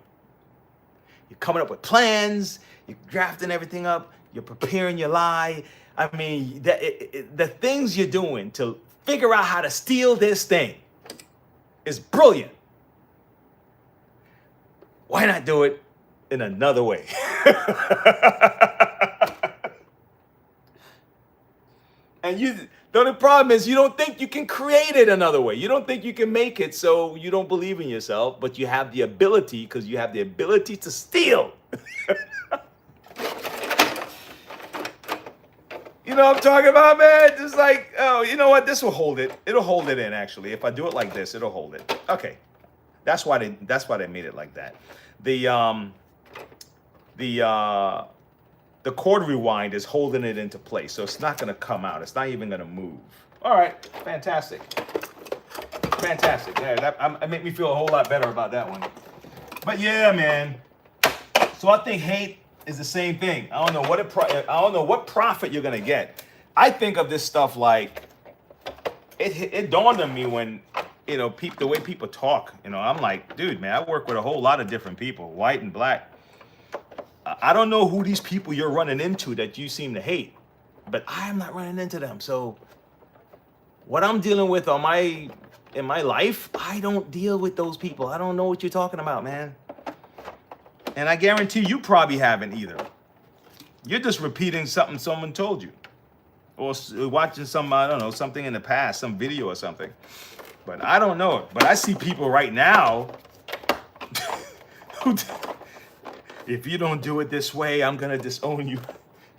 You're coming up with plans, you're drafting everything up, you're preparing your lie. I mean, the things you're doing to figure out how to steal this thing is brilliant. Why not do it in another way? And the only problem is you don't think you can create it another way. You don't think you can make it, so you don't believe in yourself, but you have the ability because you have the ability to steal. You know what I'm talking about, man? Just like, oh, you know what? This will hold it. It'll hold it in, actually. If I do it like this, it'll hold it. Okay. That's why they made it like that. The the cord rewind is holding it into place, so it's not going to come out. It's not even going to move. All right, fantastic. Fantastic. Yeah, that made me feel a whole lot better about that one. But yeah, man. So I think hate is the same thing. I don't know what profit you're gonna get. I think of this stuff like it dawned on me when the way people talk. I'm like, dude, man, I work with a whole lot of different people, white and black. I don't know who these people you're running into that you seem to hate, but I am not running into them. So what I'm dealing with in my life, I don't deal with those people. I don't know what you're talking about, man. And I guarantee you probably haven't either. You're just repeating something someone told you. Or watching something in the past, some video or something. But I don't know it. But I see people right now who, if you don't do it this way, I'm going to disown you.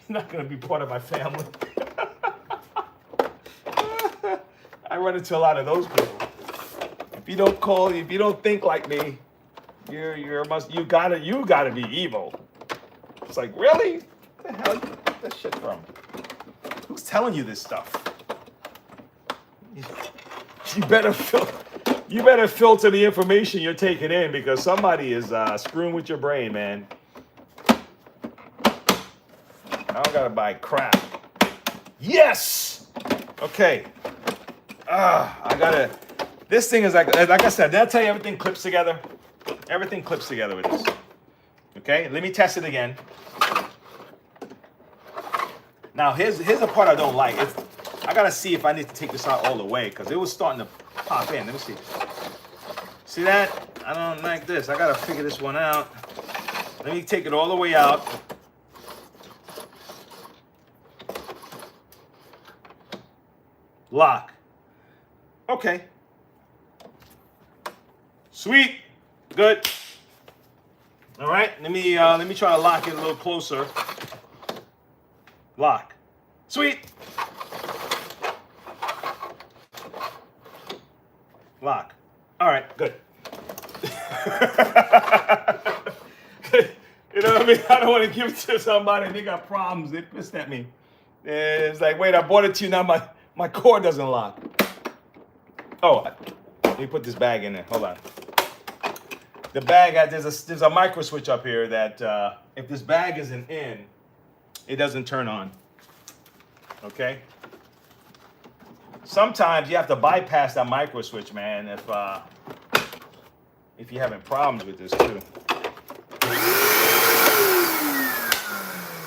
You're not going to be part of my family. I run into a lot of those people. If you don't think like me, you gotta be evil. It's like, really? What the hell you get that shit from? Who's telling you this stuff? You better filter the information you're taking in, because somebody is screwing with your brain, man. I don't gotta buy crap. Yes. Okay. This thing is like I said, did I tell you everything clips together? Everything clips together with this. Okay, let me test it again. Now, here's the part I don't like. I gotta see if I need to take this out all the way, because it was starting to pop in. Let me see. See that? I don't like this. I gotta figure this one out. Let me take it all the way out. Lock. Okay. Sweet. Good. All right. Let me try to lock it a little closer. Lock. Sweet. Lock. All right. Good. You know what I mean? I don't want to give it to somebody and they got problems. They pissed at me. And it's like, wait, I bought it to you. Now my cord doesn't lock. Oh, let me put this bag in there. Hold on. The bag, there's a micro switch up here that if this bag isn't in, it doesn't turn on. Okay? Sometimes you have to bypass that micro switch, man, if you're having problems with this too.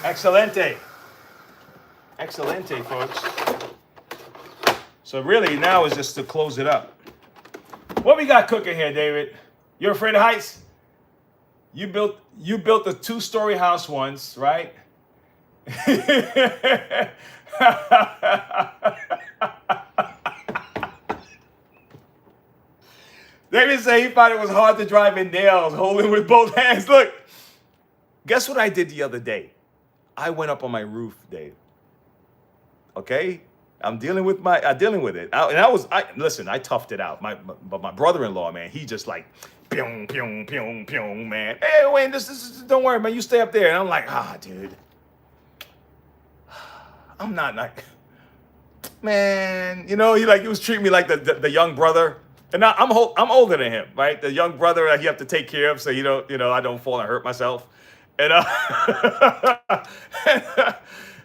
Excelente. Excelente, folks. So really now is just to close it up. What we got cooking here, David? You're afraid of heights? You built a 2-story house once, right? David said he thought it was hard to drive in Dales, holding with both hands. Look, guess what I did the other day? I went up on my roof, Dave. Okay? I'm dealing with it. Listen, I toughed it out. But my brother-in-law, man, he just like, pyong, pyong, pyong, pyong, man. Hey, Wayne, don't worry, man. You stay up there. And I'm like, dude. I'm not like, man, he was treating me like the young brother. And now I'm older than him, right? The young brother that you have to take care of so I don't fall and hurt myself. And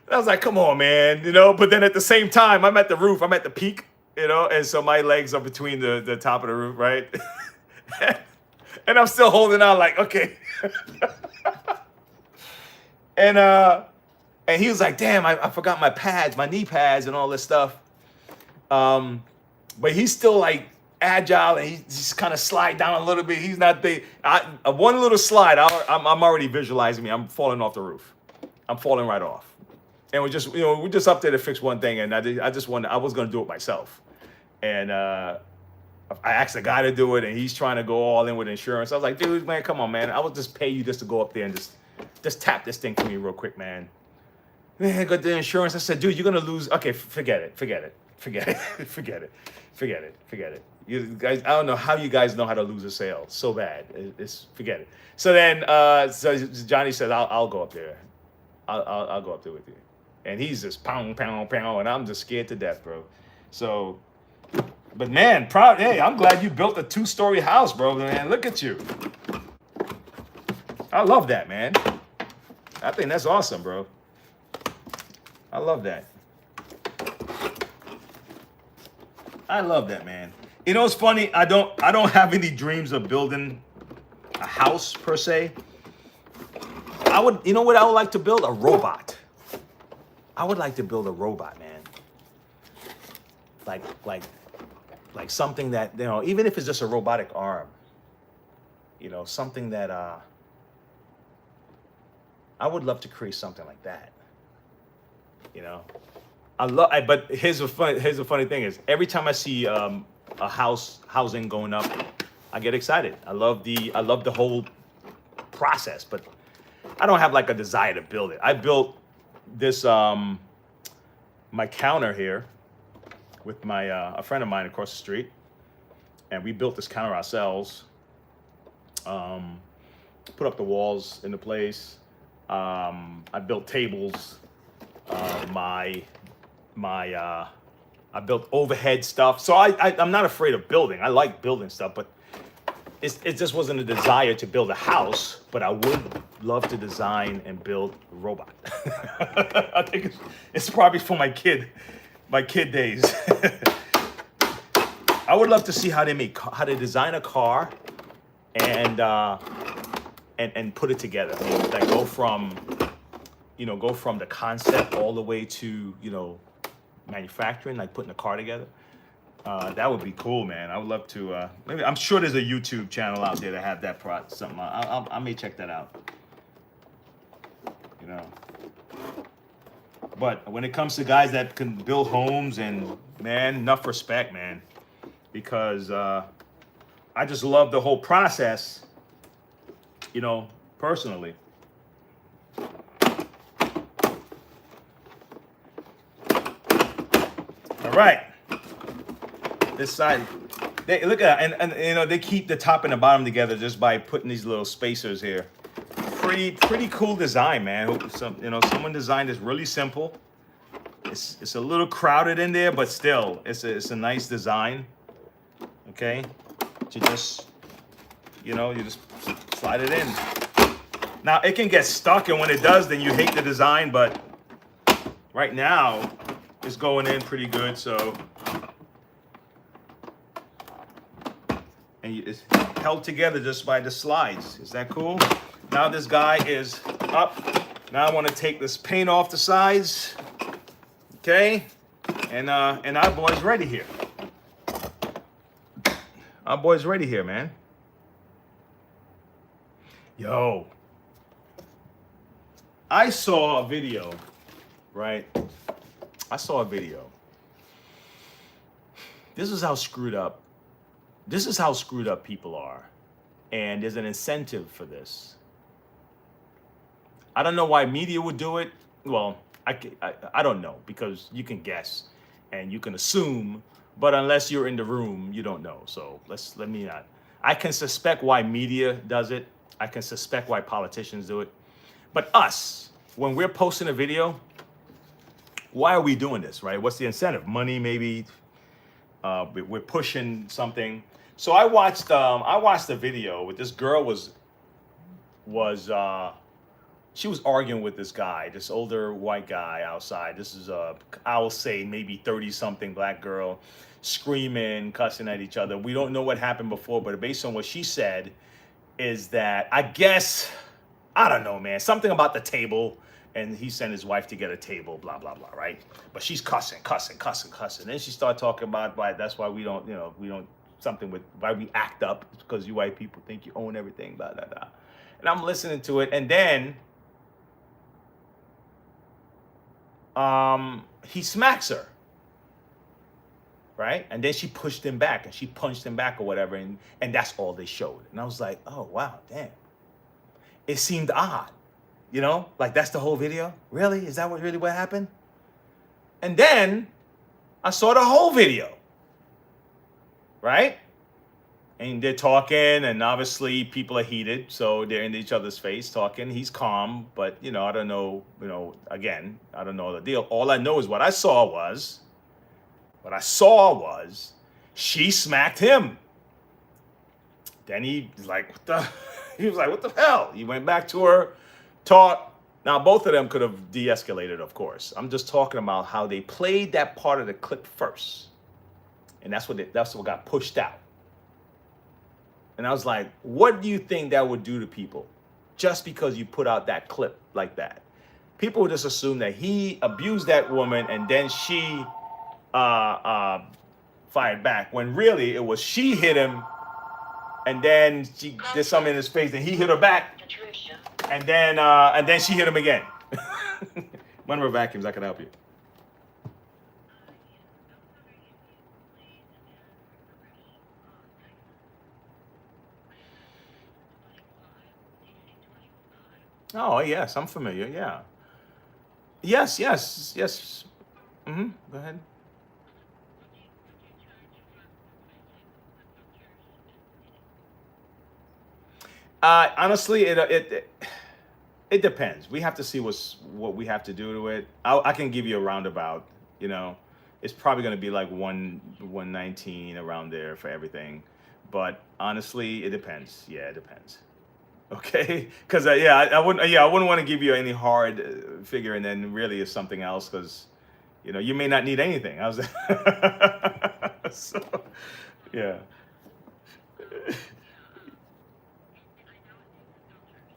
I was like, come on, man, but then at the same time, I'm at the roof, I'm at the peak, and so my legs are between the top of the roof, right? And I'm still holding on like, okay. And he was like, damn, I forgot my pads, my knee pads and all this stuff. But he's still like agile and he's kind of slide down a little bit. He's not one little slide, I'm already visualizing me. I'm falling off the roof. I'm falling right off. And we're just up there to fix one thing. And I was going to do it myself. And I asked the guy to do it and he's trying to go all in with insurance. I was like, dude, man, come on, man. I will just pay you just to go up there and just tap this thing for me real quick, man. Man, I got the insurance. I said, dude, you're going to lose. Okay, forget it. You guys, I don't know how you guys know how to lose a sale so bad. Forget it. So then, so Johnny said, I'll go up there. I'll go up there with you. And he's just pound, pound, pound, and I'm just scared to death, bro. So, but man, proud. Hey, I'm glad you built a 2-story house, bro. Man, look at you. I love that, man. I think that's awesome, bro. I love that. I love that, man. You know, it's funny. I don't have any dreams of building a house per se. I would, you know what I would like to build? A robot. I would like to build a robot, man. Like something that, you know, even if it's just a robotic arm, you know, something that I would love to create something like that. You know, but here's the funny thing is, every time I see a housing going up, I get excited. I love the whole process, but I don't have like a desire to build it. I built this my counter here with my a friend of mine across the street, and we built this counter ourselves. Put up the walls into place. I built tables. I built overhead stuff. So I'm not afraid of building. I like building stuff, but it just wasn't a desire to build a house. But I would love to design and build a robot. I think it's probably for my kid days. I would love to see how they design a car and put it together. I mean, like go from the concept all the way to, you know, manufacturing, like putting a car together. That would be cool, man. I would love to. Maybe I'm sure there's a YouTube channel out there that have that something. I may check that out. You know. But when it comes to guys that can build homes, and man, enough respect, man, because I just love the whole process. You know, personally. All right. This side, they look at and you know, they keep the top and the bottom together just by putting these little spacers here. Pretty cool design, man. Someone designed this really simple. It's a little crowded in there, but still, it's a nice design. Okay, you just slide it in. Now it can get stuck, and when it does, then you hate the design. But right now, it's going in pretty good. So. And it's held together just by the slides. Is that cool? Now this guy is up. Now I want to take this paint off the sides. Okay? And our boy's ready here. Our boy's ready here, man. Yo. I saw a video, right? I saw a video. This is how screwed up people are. And there's an incentive for this. I don't know why media would do it. Well, I don't know, because you can guess and you can assume, but unless you're in the room, you don't know. So let me not. I can suspect why media does it. I can suspect why politicians do it. But us, when we're posting a video, why are we doing this, right? What's the incentive? Money, maybe. We're pushing something. So I watched the video with this girl she was arguing with this guy, this older white guy outside. This is I will say maybe 30-something black girl, screaming, cussing at each other. We don't know what happened before, but based on what she said is that, I guess, I don't know, man, something about the table, and he sent his wife to get a table, blah, blah, blah, right? But she's cussing. Then she started talking about why that's why we don't something with why we act up, because you white people think you own everything, blah, blah, blah. And I'm listening to it, and then he smacks her, right? And then she pushed him back, and she punched him back or whatever, and that's all they showed. And I was like, oh, wow, damn. It seemed odd, like that's the whole video? Really? Is that what happened? And then I saw the whole video, right? And they're talking, and obviously people are heated, so they're in each other's face talking. He's calm, but I don't know. Again, I don't know the deal. All I know is what I saw was she smacked him. Then he was like, "What the?" He was like, "What the hell?" He went back to her, talked. Now both of them could have de-escalated, of course. I'm just talking about how they played that part of the clip first, and that's what got pushed out. And I was like, what do you think that would do to people? Just because you put out that clip like that. People would just assume that he abused that woman and then she fired back. When really it was she hit him and then she did something in his face and he hit her back. And then she hit him again. Monroe Vacuums, I can help you. Oh, yes, I'm familiar. Yeah. Yes, yes, yes. Go ahead. Honestly, it depends. We have to see what we have to do to it. I can give you a roundabout. You know, it's probably going to be like 119 around there for everything. But honestly, it depends. Yeah, it depends. Okay, because I wouldn't want to give you any hard figure, and then really it's something else because you may not need anything. I was so yeah.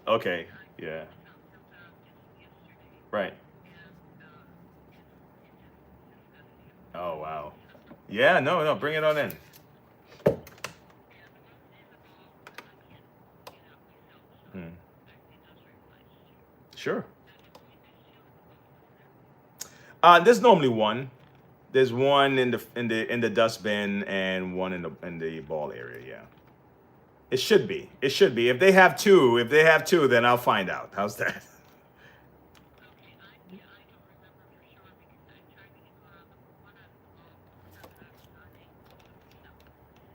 Okay, yeah, right. Oh wow. Yeah, no, no, bring it on in. Hmm. Sure. There's normally one. There's one in the dustbin and one in the ball area. Yeah. It should be. It should be. If they have two, then I'll find out. How's that?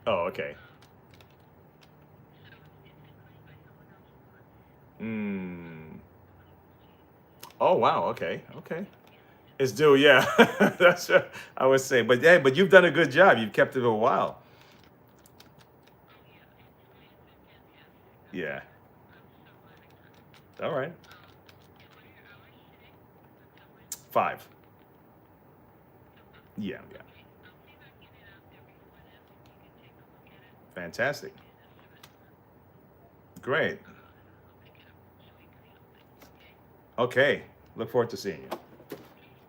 Oh, okay. Hmm. Oh, wow. Okay. Okay. It's due. Yeah. That's what I would say. But hey, but you've done a good job. You've kept it a while. Yeah. All right. 5. Yeah. Yeah. Fantastic. Great. Okay. Look forward to seeing you.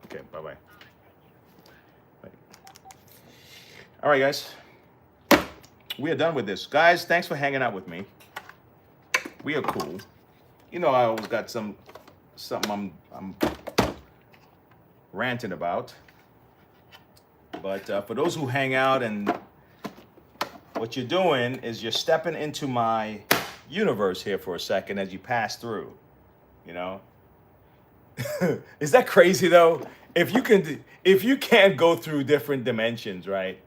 Okay. Bye bye. All right, guys. We are done with this. Guys, thanks for hanging out with me. We are cool. I always got something I'm ranting about. But for those who hang out, and what you're doing is you're stepping into my universe here for a second as you pass through. You know, is that crazy though? If you can't go through different dimensions, right?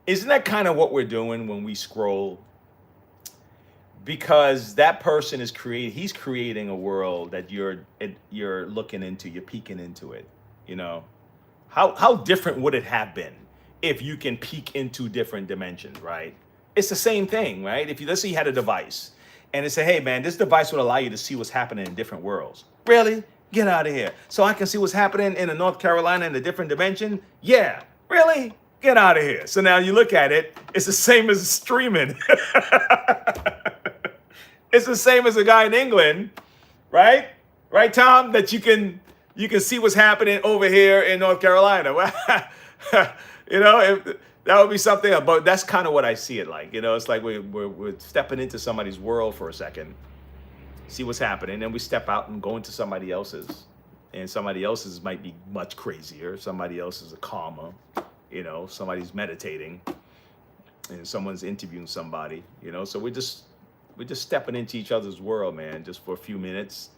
Isn't that kind of what we're doing when we scroll? Because that person he's creating a world that you're looking into, you're peeking into it. You know, how different would it have been if you can peek into different dimensions, right? It's the same thing, right? If you let's say you had a device and it said, hey man, this device would allow you to see what's happening in different worlds. Really? Get out of here. So I can see what's happening in a North Carolina in a different dimension? Yeah. Really? Get out of here. So now you look at it, it's the same as streaming. It's the same as a guy in England, right? Right, Tom? That you can see what's happening over here in North Carolina. If that would be something, but that's kind of what I see it like. It's like we're stepping into somebody's world for a second, see what's happening, and we step out and go into somebody else's. And somebody else's might be much crazier. Somebody else is a calmer. Somebody's meditating, and someone's interviewing somebody. So we're just stepping into each other's world, man, just for a few minutes,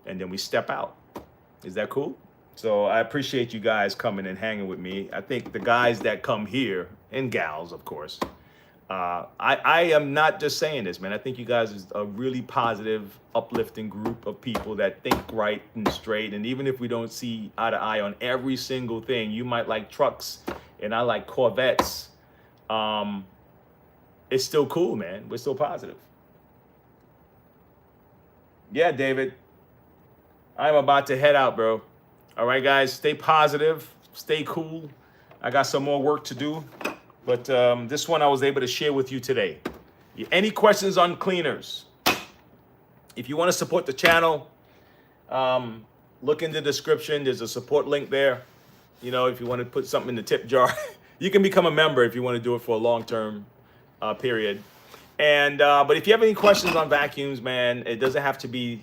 and then we step out. Is that cool? So I appreciate you guys coming and hanging with me. I think the guys that come here, and gals, of course, I am not just saying this, man. I think you guys is a really positive, uplifting group of people that think right and straight. And even if we don't see eye to eye on every single thing, you might like trucks and I like Corvettes. It's still cool, man. We're still positive. Yeah, David. I'm about to head out, bro. All right, guys. Stay positive. Stay cool. I got some more work to do. But this one I was able to share with you today. Any questions on cleaners? If you want to support the channel, look in the description. There's a support link there. You know, if you want to put something in the tip jar, you can become a member if you want to do it for a long-term period. And but if you have any questions on vacuums, man, it doesn't have to be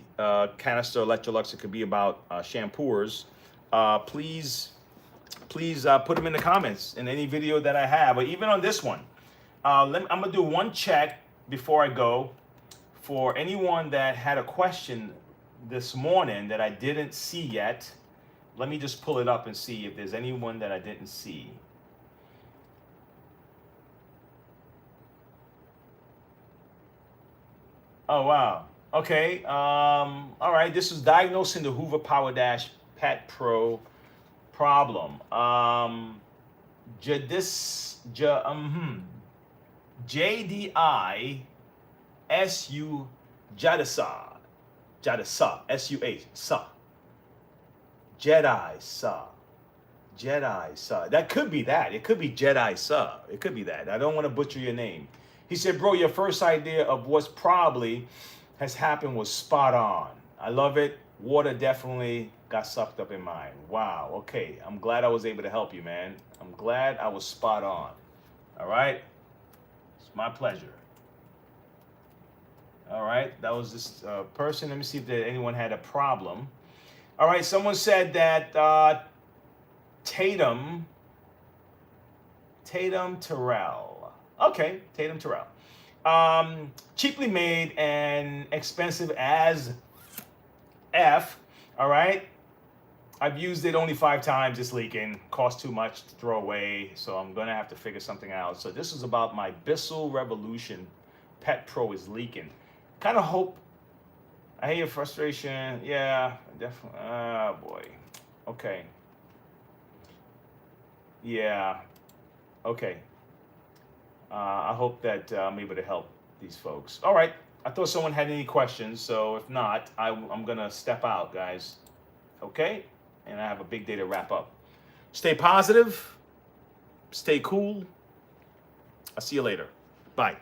canister Electrolux. It could be about shampoers. Please put them in the comments in any video that I have, or even on this one. I'm gonna do one check before I go for anyone that had a question this morning that I didn't see yet. Let me just pull it up and see if there's anyone that I didn't see. Oh, wow. Okay. All right. This is diagnosing the Hoover Power Dash Pet Pro problem. JDISU Jadasa. Jadasa. S-U-H. Sa. Jedi Sa. Jedi Sa. That could be that. It could be Jedi Sa. It could be that. I don't want to butcher your name. He said, bro, your first idea of what's probably has happened was spot on. I love it. Water definitely got sucked up in mine. Wow. Okay. I'm glad I was able to help you, man. I'm glad I was spot on. All right. It's my pleasure. All right. That was this person. Let me see if anyone had a problem. All right. Someone said that Tatum Terrell. Okay, Tatum Terrell. Cheaply made and expensive as F. All right. I've used it only 5 times. It's leaking. Cost too much to throw away. So I'm going to have to figure something out. So this is about my Bissell Revolution Pet Pro is leaking. Kind of hope. I hear your frustration. Yeah, definitely. Oh, boy. Okay. Yeah. Okay. I hope that I'm able to help these folks. All right. I thought someone had any questions. So if not, I'm going to step out, guys. Okay? And I have a big day to wrap up. Stay positive. Stay cool. I'll see you later. Bye.